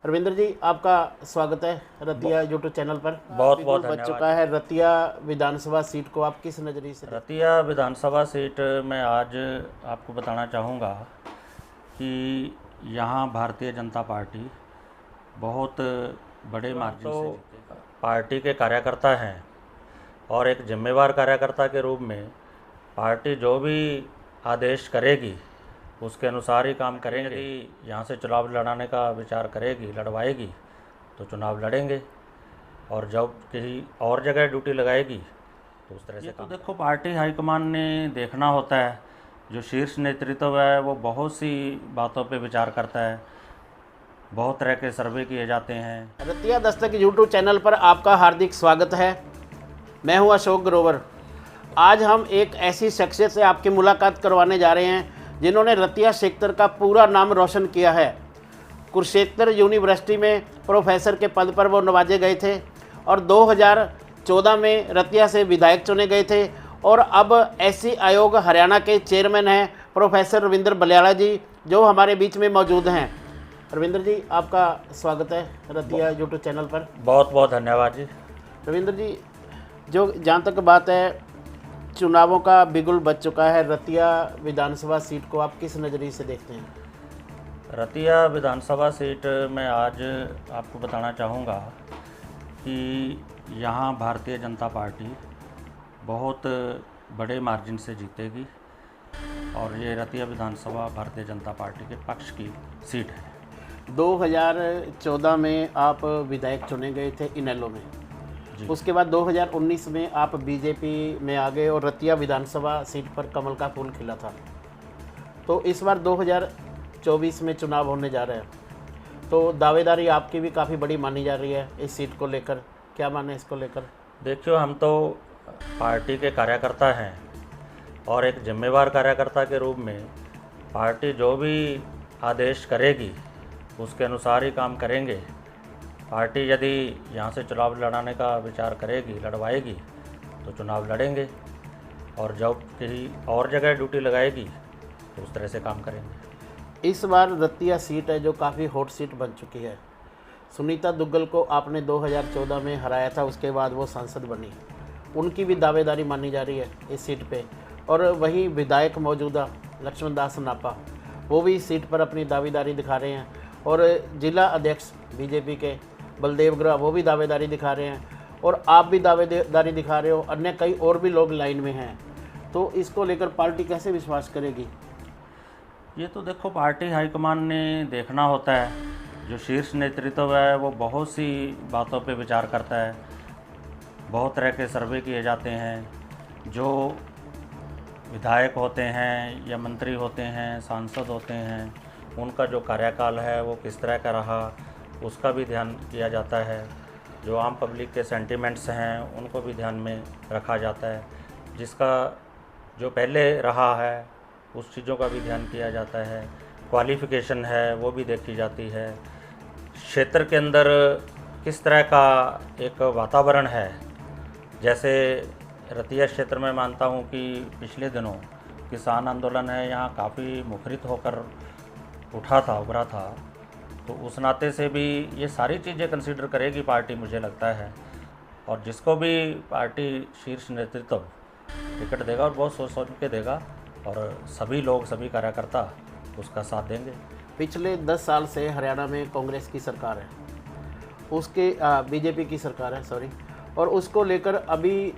रविंद्र जी, आपका स्वागत है रतिया यूट्यूब चैनल पर। बहुत बहुत बच धन्यवाद। चुका है रतिया विधानसभा सीट को, आप किस नज़रिए से रतिया विधानसभा सीट में आज आपको बताना चाहूँगा कि यहाँ भारतीय जनता पार्टी बहुत बड़े मार्जिन से जीतेगी। पार्टी के कार्यकर्ता हैं और एक जिम्मेवार कार्यकर्ता के रूप में पार्टी जो भी आदेश करेगी उसके अनुसार ही काम करेंगे। यदि यहाँ से चुनाव लड़ाने का विचार करेगी, लड़वाएगी, तो चुनाव लड़ेंगे, और जब कहीं और जगह ड्यूटी लगाएगी तो उस तरह से तो देखो, पार्टी हाईकमान ने देखना होता है। जो शीर्ष नेतृत्व है वो बहुत सी बातों पे विचार करता है, बहुत तरह के सर्वे किए जाते हैं। रतिया दस्तक यूट्यूब चैनल पर आपका हार्दिक स्वागत है। मैं हूं अशोक ग्रोवर। आज हम एक ऐसी शख्सियत से आपकी मुलाकात करवाने जा रहे हैं जिन्होंने रतिया क्षेत्र का पूरा नाम रोशन किया है। कुरुक्षेत्र यूनिवर्सिटी में प्रोफेसर के पद पर वो नवाजे गए थे और 2014 में रतिया से विधायक चुने गए थे, और अब एससी आयोग हरियाणा के चेयरमैन हैं प्रोफेसर रविंद्र बलियाला जी, जो हमारे बीच में मौजूद हैं। रविंद्र जी, आपका स्वागत है रतिया यूट्यूब चैनल पर। बहुत बहुत धन्यवाद जी। रविंद्र जी, जो जहाँ तक बात है, चुनावों का बिगुल बज चुका है। रतिया विधानसभा सीट को आप किस नज़रिए से देखते हैं? रतिया विधानसभा सीट में आज आपको बताना चाहूँगा कि यहाँ भारतीय जनता पार्टी बहुत बड़े मार्जिन से जीतेगी, और ये रतिया विधानसभा भारतीय जनता पार्टी के पक्ष की सीट है। 2014 में आप विधायक चुने गए थे इनेलो में, उसके बाद 2019 में आप बीजेपी में आ गए और रतिया विधानसभा सीट पर कमल का फूल खिला था। तो इस बार 2024 में चुनाव होने जा रहे हैं, तो दावेदारी आपकी भी काफ़ी बड़ी मानी जा रही है इस सीट को लेकर। क्या माने इसको लेकर? देखियो, हम तो पार्टी के कार्यकर्ता हैं और एक जिम्मेवार कार्यकर्ता के रूप में पार्टी जो भी आदेश करेगी उसके अनुसार ही काम करेंगे। पार्टी यदि यहाँ से चुनाव लड़ाने का विचार करेगी, लड़वाएगी, तो चुनाव लड़ेंगे, और जब कहीं और जगह ड्यूटी लगाएगी तो उस तरह से काम करेंगे। इस बार रतिया सीट है जो काफ़ी हॉट सीट बन चुकी है। सुनीता दुग्गल को आपने 2014 में हराया था, उसके बाद वो सांसद बनी, उनकी भी दावेदारी मानी जा रही है इस सीट पे। और वहीं विधायक मौजूदा लक्ष्मण दास नापा, वो भी इस सीट पर अपनी दावेदारी दिखा रहे हैं, और जिला अध्यक्ष बीजेपी के बलदेव ग्रह वो भी दावेदारी दिखा रहे हैं, और आप भी दावेदारी दिखा रहे हो, अन्य कई और भी लोग लाइन में हैं। तो इसको लेकर पार्टी कैसे विश्वास करेगी? ये तो देखो, पार्टी हाईकमान ने देखना होता है। जो शीर्ष नेतृत्व है वो बहुत सी बातों पे विचार करता है, बहुत तरह के सर्वे किए जाते हैं। जो विधायक होते हैं या मंत्री होते हैं, सांसद होते हैं, उनका जो कार्यकाल है वो किस तरह का रहा, उसका भी ध्यान किया जाता है। जो आम पब्लिक के सेंटिमेंट्स हैं उनको भी ध्यान में रखा जाता है। जिसका जो पहले रहा है उस चीज़ों का भी ध्यान किया जाता है। क्वालिफ़िकेशन है वो भी देखी जाती है। क्षेत्र के अंदर किस तरह का एक वातावरण है। जैसे रतिया क्षेत्र में मानता हूँ कि पिछले दिनों किसान आंदोलन है यहाँ काफ़ी मुखरित होकर उभरा था, तो उस नाते से भी ये सारी चीज़ें कंसीडर करेगी पार्टी, मुझे लगता है। और जिसको भी पार्टी शीर्ष नेतृत्व टिकट देगा और बहुत सोच के देगा, और सभी लोग, सभी कार्यकर्ता उसका साथ देंगे। पिछले 10 साल से हरियाणा में कांग्रेस की सरकार है, उसके बीजेपी की सरकार है, सॉरी, और उसको लेकर अभी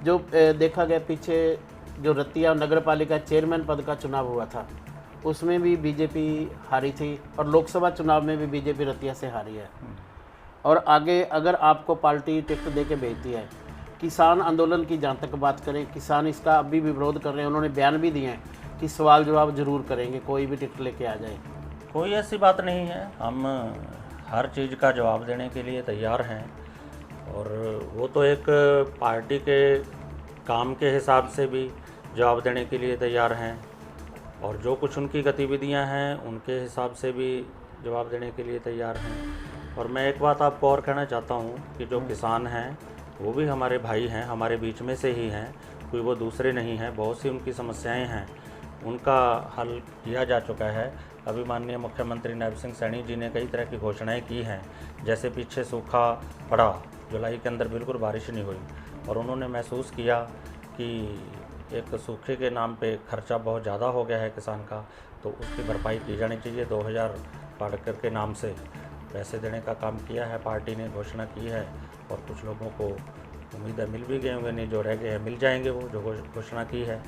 जो देखा गया, पीछे जो रतिया नगर पालिका चेयरमैन पद का चुनाव हुआ था उसमें भी बीजेपी हारी थी, और लोकसभा चुनाव में भी बीजेपी रतिया से हारी है। और आगे अगर आपको पार्टी टिकट दे के भेजती है, किसान आंदोलन की जहाँ तक बात करें, किसान इसका अभी भी विरोध कर रहे हैं, उन्होंने बयान भी दिए हैं कि सवाल जवाब जरूर करेंगे, कोई भी टिकट लेके आ जाए। कोई ऐसी बात नहीं है, हम हर चीज़ का जवाब देने के लिए तैयार हैं, और वो तो एक पार्टी के काम के हिसाब से भी जवाब देने के लिए तैयार हैं, और जो कुछ उनकी गतिविधियां हैं उनके हिसाब से भी जवाब देने के लिए तैयार हैं। और मैं एक बात आपको और कहना चाहता हूं कि जो किसान हैं वो भी हमारे भाई हैं, हमारे बीच में से ही हैं, कोई वो दूसरे नहीं हैं। बहुत सी उनकी समस्याएं हैं, उनका हल किया जा चुका है। अभी माननीय मुख्यमंत्री नैब सिंह सैनी जी ने कई तरह की घोषणाएं की हैं, जैसे पीछे सूखा पड़ा, जुलाई के अंदर बिल्कुल बारिश नहीं हुई, और उन्होंने महसूस किया कि एक सूखे के नाम पे खर्चा बहुत ज़्यादा हो गया है किसान का, तो उसकी भरपाई की जानी चाहिए। 2000 पाड़कर के नाम से पैसे देने का काम किया है, पार्टी ने घोषणा की है, और कुछ लोगों को उम्मीद है मिल भी गए होंगे, नहीं जो रह गए हैं मिल जाएंगे वो जो घोषणा की है।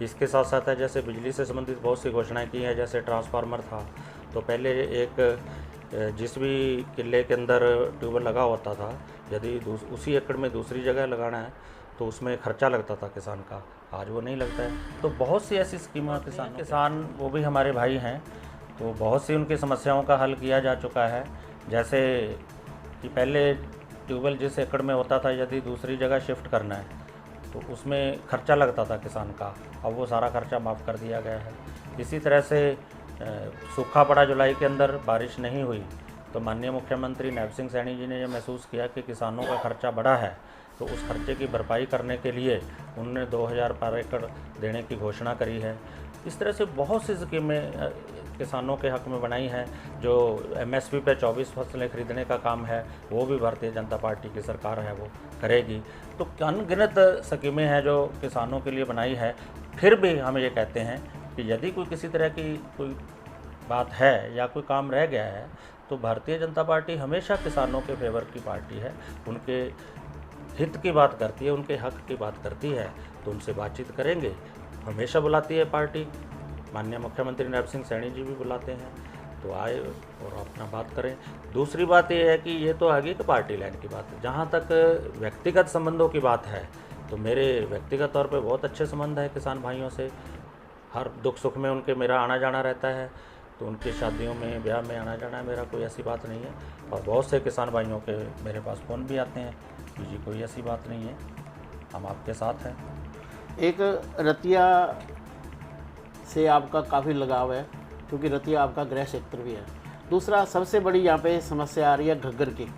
इसके साथ साथ है जैसे बिजली से संबंधित बहुत सी घोषणाएं की हैं, जैसे ट्रांसफार्मर था, तो पहले एक जिस भी किले के अंदर ट्यूबवेल लगा होता था, यदि उसी एकड़ में दूसरी जगह लगाना है तो उसमें खर्चा लगता था किसान का, आज वो नहीं लगता है। तो बहुत सी ऐसी स्कीमें किसान वो भी हमारे भाई हैं, तो बहुत सी उनकी समस्याओं का हल किया जा चुका है। जैसे कि पहले ट्यूबवेल जिस एकड़ में होता था, यदि दूसरी जगह शिफ्ट करना है तो उसमें खर्चा लगता था किसान का, अब वो सारा खर्चा माफ़ कर दिया गया है। इसी तरह से सूखा पड़ा, जुलाई के अंदर बारिश नहीं हुई, तो माननीय मुख्यमंत्री नैब सिंह सैनी जी ने ये महसूस किया कि किसानों का खर्चा बढ़ा है, तो उस खर्चे की भरपाई करने के लिए उन्होंने 2000 पर एकड़ देने की घोषणा करी है। इस तरह से बहुत सी स्कीमें किसानों के हक़ में बनाई हैं। जो MSP पे 24 फसलें खरीदने का काम है, वो भी भारतीय जनता पार्टी की सरकार है वो करेगी। तो अनगिनत स्कीमें हैं जो किसानों के लिए बनाई है। फिर भी हम ये कहते हैं कि यदि कोई किसी तरह की कोई बात है या कोई काम रह गया है, तो भारतीय जनता पार्टी हमेशा किसानों के फेवर की पार्टी है, उनके हित की बात करती है, उनके हक़ की बात करती है, तो उनसे बातचीत करेंगे। हमेशा बुलाती है पार्टी, माननीय मुख्यमंत्री नैब सिंह सैनी जी भी बुलाते हैं, तो आए और अपना बात करें। दूसरी बात यह है कि ये तो आगे की पार्टी लाइन की बात है। जहाँ तक व्यक्तिगत संबंधों की बात है, तो मेरे व्यक्तिगत तौर पे बहुत अच्छे संबंध है किसान भाइयों से। हर दुख सुख में उनके मेरा आना जाना रहता है, तो उनकी शादियों में ब्याह में आना जाना है मेरा, कोई ऐसी बात नहीं है। और बहुत से किसान भाइयों के मेरे पास फ़ोन भी आते हैं कि जी कोई ऐसी बात नहीं है, हम आपके साथ हैं। एक रतिया से आपका काफ़ी लगाव है, क्योंकि रतिया आपका गृह क्षेत्र भी है। दूसरा सबसे बड़ी यहाँ पे समस्या आ रही है घग्गर की।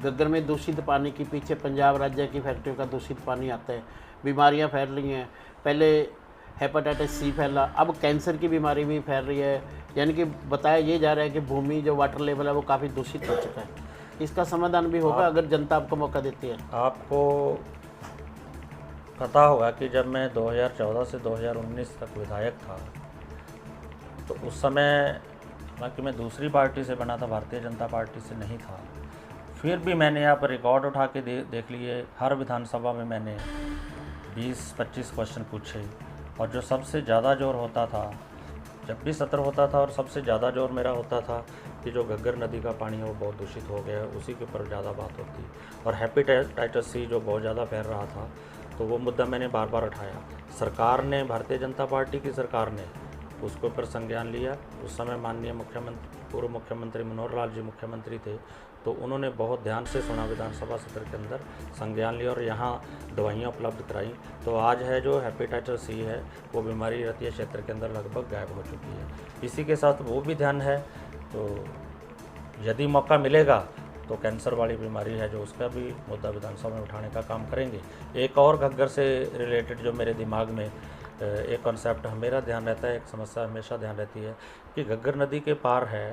घग्गर में दूषित पानी की, पीछे पंजाब राज्य की फैक्ट्रियों का दूषित पानी आता है, बीमारियाँ फैल रही हैं। पहले हेपेटाइटिस C फैला, अब कैंसर की बीमारी भी फैल रही है। यानी कि बताया ये जा रहा है कि भूमि जो वाटर लेवल है वो काफ़ी दूषित हो चुका है। इसका समाधान भी होगा अगर जनता आपको मौका देती है। आपको पता होगा कि जब मैं 2014 से 2019 तक विधायक था, तो उस समय हालांकि मैं दूसरी पार्टी से बना था, भारतीय जनता पार्टी से नहीं था, फिर भी मैंने यहाँ पर रिकॉर्ड उठा के देख लिए। हर विधानसभा में मैंने 20-25 क्वेश्चन पूछे, और जो सबसे ज़्यादा जोर होता था, जब भी सत्र होता था, और सबसे ज़्यादा जोर मेरा होता था कि जो घग्गर नदी का पानी है वो बहुत दूषित हो गया है, उसी के ऊपर ज़्यादा बात होती। और हेपेटाइटिस C जो बहुत ज़्यादा फैल रहा था, तो वो मुद्दा मैंने बार बार उठाया। सरकार ने, भारतीय जनता पार्टी की सरकार ने उसके ऊपर संज्ञान लिया। उस समय माननीय पूर्व मुख्यमंत्री मनोहर लाल जी मुख्यमंत्री थे, तो उन्होंने बहुत ध्यान से सुना, विधानसभा सत्र के अंदर संज्ञान लिया और यहाँ दवाइयाँ उपलब्ध कराई। तो आज है जो हेपेटाइटिस C है वो बीमारी रतिया क्षेत्र के अंदर लगभग गायब हो चुकी है। इसी के साथ वो भी ध्यान है, तो यदि मौका मिलेगा तो कैंसर वाली बीमारी है जो उसका भी मुद्दा विधानसभा में उठाने का काम करेंगे। एक और घग्गर से रिलेटेड जो मेरे दिमाग में एक कॉन्सेप्ट मेरा ध्यान रहता है, एक समस्या हमेशा ध्यान रहती है कि घग्गर नदी के पार है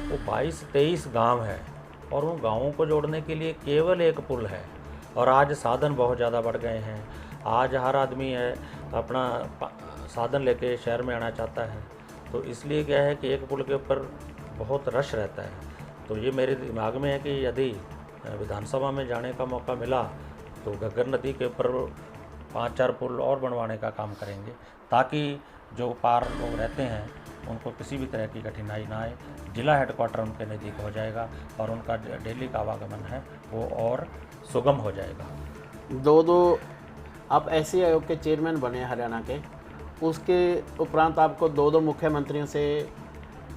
वो 22-23 गांव है, और उन गाँवों को जोड़ने के लिए केवल एक पुल है। और आज साधन बहुत ज़्यादा बढ़ गए हैं। आज हर आदमी है अपना साधन लेके शहर में आना चाहता है, तो इसलिए क्या है कि एक पुल के ऊपर बहुत रश रहता है। तो ये मेरे दिमाग में है कि यदि विधानसभा में जाने का मौका मिला तो घग्गर नदी के ऊपर 5-4 पुल और बनवाने का काम करेंगे, ताकि जो पार लोग रहते हैं उनको किसी भी तरह की कठिनाई ना आए। जिला हेडक्वार्टर उनके नज़दीक हो जाएगा और उनका डेली का आवागमन है वो और सुगम हो जाएगा। दो आप ऐसे आयोग के चेयरमैन बने हरियाणा के, उसके उपरांत आपको 2 मुख्यमंत्रियों से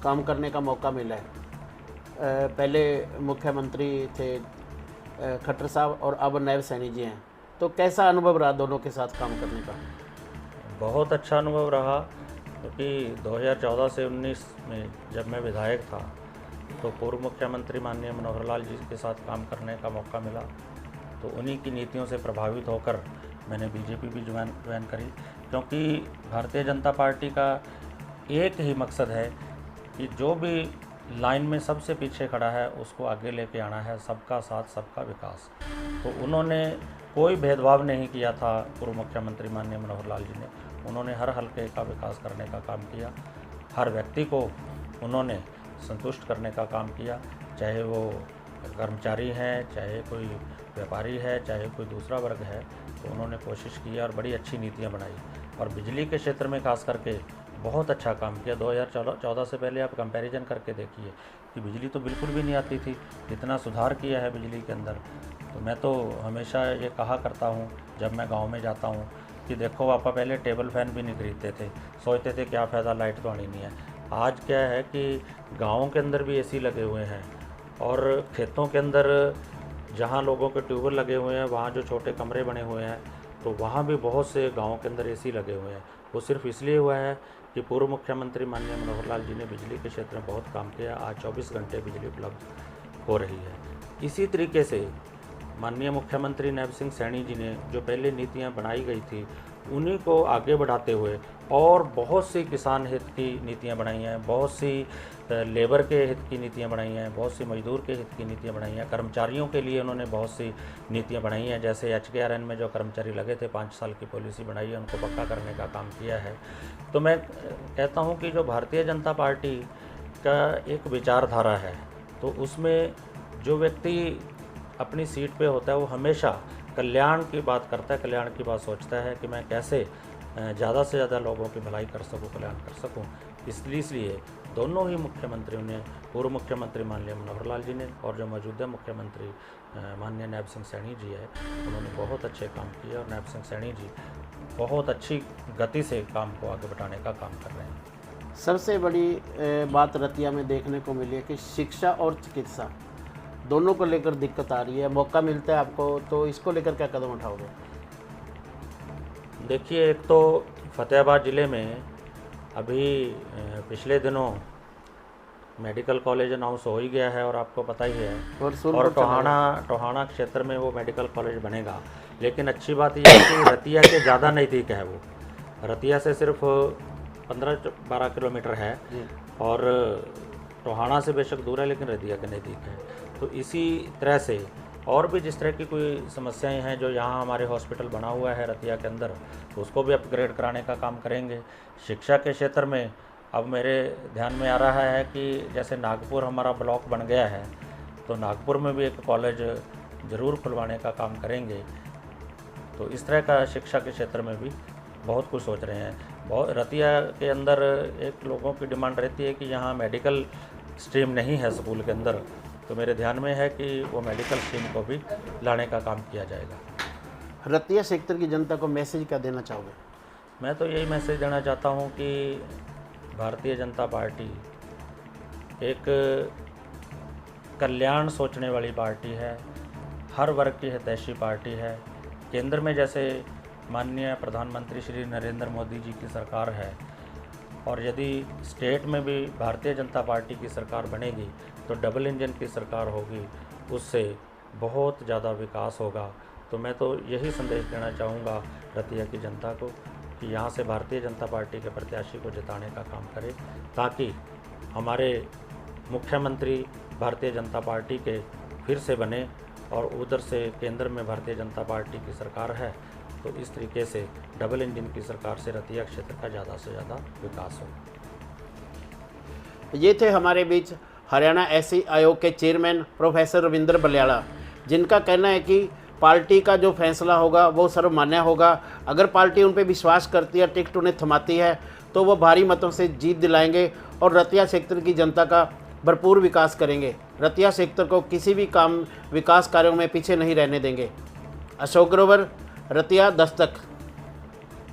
काम करने का मौका मिला है। पहले मुख्यमंत्री थे खट्टर साहब और अब नैब सैनी जी हैं, तो कैसा अनुभव रहा दोनों के साथ काम करने का? बहुत अच्छा अनुभव रहा, क्योंकि 2014 से 19 में जब मैं विधायक था तो पूर्व मुख्यमंत्री माननीय मनोहर लाल जी के साथ काम करने का मौका मिला। तो उन्हीं की नीतियों से प्रभावित होकर मैंने बीजेपी भी ज्वाइन करी, क्योंकि भारतीय जनता पार्टी का एक ही मकसद है कि जो भी लाइन में सबसे पीछे खड़ा है उसको आगे लेके आना है, सबका साथ सबका विकास। तो उन्होंने कोई भेदभाव नहीं किया था पूर्व मुख्यमंत्री माननीय मनोहर लाल जी ने। उन्होंने हर हल्के का विकास करने का काम किया, हर व्यक्ति को उन्होंने संतुष्ट करने का काम किया, चाहे वो कर्मचारी हैं, चाहे कोई व्यापारी है, चाहे कोई दूसरा वर्ग है। तो उन्होंने कोशिश की और बड़ी अच्छी नीतियाँ बनाई और बिजली के क्षेत्र में खास करके बहुत अच्छा काम किया। 2014 से पहले आप कंपैरिजन करके देखिए कि बिजली तो बिल्कुल भी नहीं आती थी, कितना सुधार किया है बिजली के अंदर। तो मैं तो हमेशा ये कहा करता हूँ जब मैं गांव में जाता हूँ कि देखो पापा, पहले टेबल फैन भी नहीं खरीदते थे, सोचते थे क्या फ़ायदा, लाइट तो आनी नहीं है। आज क्या है कि गाँवों के अंदर भी एसी लगे हुए हैं और खेतों के अंदर जहाँ लोगों के ट्यूबवेल लगे हुए हैं, वहाँ जो छोटे कमरे बने हुए हैं, तो वहाँ भी बहुत से गाँव के अंदर एसी लगे हुए हैं। वो सिर्फ इसलिए हुआ है कि पूर्व मुख्यमंत्री माननीय मनोहर लाल जी ने बिजली के क्षेत्र में बहुत काम किया। आज 24 घंटे बिजली उपलब्ध हो रही है। इसी तरीके से माननीय मुख्यमंत्री नैब सिंह सैनी जी ने जो पहले नीतियां बनाई गई थी उन्हीं को आगे बढ़ाते हुए और बहुत सी किसान हित की नीतियां बनाई हैं, बहुत सी लेबर के हित की नीतियां बनाई हैं, बहुत सी मजदूर के हित की नीतियां बनाई हैं, कर्मचारियों के लिए उन्होंने बहुत सी नीतियां बनाई हैं। जैसे HKRN में जो कर्मचारी लगे थे 5 साल की पॉलिसी बनाई है, उनको पक्का करने का काम किया है। तो मैं कहता हूँ कि जो भारतीय जनता पार्टी का एक विचारधारा है, तो उसमें जो व्यक्ति अपनी सीट पे होता है वो हमेशा कल्याण की बात करता है, कल्याण की बात सोचता है कि मैं कैसे ज़्यादा से ज़्यादा लोगों की भलाई कर सकूं, कल्याण कर सकूं। इसलिए दोनों ही मुख्यमंत्रियों ने, पूर्व मुख्यमंत्री माननीय मनोहर लाल जी ने और जो मौजूदा मुख्यमंत्री माननीय नैब सिंह सैनी जी है, उन्होंने बहुत अच्छे काम किए और नैब सिंह सैनी जी बहुत अच्छी गति से काम को आगे बढ़ाने का काम कर रहे हैं। सबसे बड़ी बात रतिया में देखने को मिली है कि शिक्षा और चिकित्सा दोनों को लेकर दिक्कत आ रही है। मौका मिलता है आपको तो इसको लेकर क्या कदम उठाओगे? देखिए, एक तो फतेहाबाद ज़िले में अभी पिछले दिनों मेडिकल कॉलेज अनाउंस हो ही गया है और आपको पता ही है, और टोहाना क्षेत्र में वो मेडिकल कॉलेज बनेगा। लेकिन अच्छी बात यह है कि रतिया के ज़्यादा नज़दीक है। वो रतिया से सिर्फ 15-12 किलोमीटर है और टोहाना से बेशक दूर है लेकिन रतिया के नज़दीक है। तो इसी तरह से और भी जिस तरह की कोई समस्याएं हैं जो यहाँ हमारे हॉस्पिटल बना हुआ है रतिया के अंदर, तो उसको भी अपग्रेड कराने का काम करेंगे। शिक्षा के क्षेत्र में अब मेरे ध्यान में आ रहा है कि जैसे नागपुर हमारा ब्लॉक बन गया है, तो नागपुर में भी एक कॉलेज ज़रूर खुलवाने का काम करेंगे। तो इस तरह का शिक्षा के क्षेत्र में भी बहुत कुछ सोच रहे हैं। रतिया के अंदर एक लोगों की डिमांड रहती है कि यहाँ मेडिकल स्ट्रीम नहीं है स्कूल के अंदर, तो मेरे ध्यान में है कि वो मेडिकल स्ट्रीम को भी लाने का काम किया जाएगा। रतिया सेक्टर की जनता को मैसेज क्या देना चाहोगे? मैं तो यही मैसेज देना चाहता हूँ कि भारतीय जनता पार्टी एक कल्याण सोचने वाली पार्टी है, हर वर्ग की हितैषी पार्टी है। केंद्र में जैसे माननीय प्रधानमंत्री श्री नरेंद्र मोदी जी की सरकार है और यदि स्टेट में भी भारतीय जनता पार्टी की सरकार बनेगी तो डबल इंजन की सरकार होगी, उससे बहुत ज़्यादा विकास होगा। तो मैं तो यही संदेश देना चाहूँगा रतिया की जनता को कि यहाँ से भारतीय जनता पार्टी के प्रत्याशी को जिताने का काम करें, ताकि हमारे मुख्यमंत्री भारतीय जनता पार्टी के फिर से बने और उधर से केंद्र में भारतीय जनता पार्टी की सरकार है, तो इस तरीके से डबल इंजन की सरकार से रतिया क्षेत्र का ज़्यादा से ज़्यादा विकास हो। ये थे हमारे बीच हरियाणा एससी आयोग के चेयरमैन प्रोफेसर रविंद्र बलियाड़ा, जिनका कहना है कि पार्टी का जो फैसला होगा वो सर्वमान्य होगा। अगर पार्टी उन पर विश्वास करती है, टिकट उन्हें थमाती है, तो वो भारी मतों से जीत दिलाएंगे और रतिया सेक्टर की जनता का भरपूर विकास करेंगे। रतिया सेक्टर को किसी भी काम विकास कार्यों में पीछे नहीं रहने देंगे। अशोक ग्रोवर, रतिया दस्तक।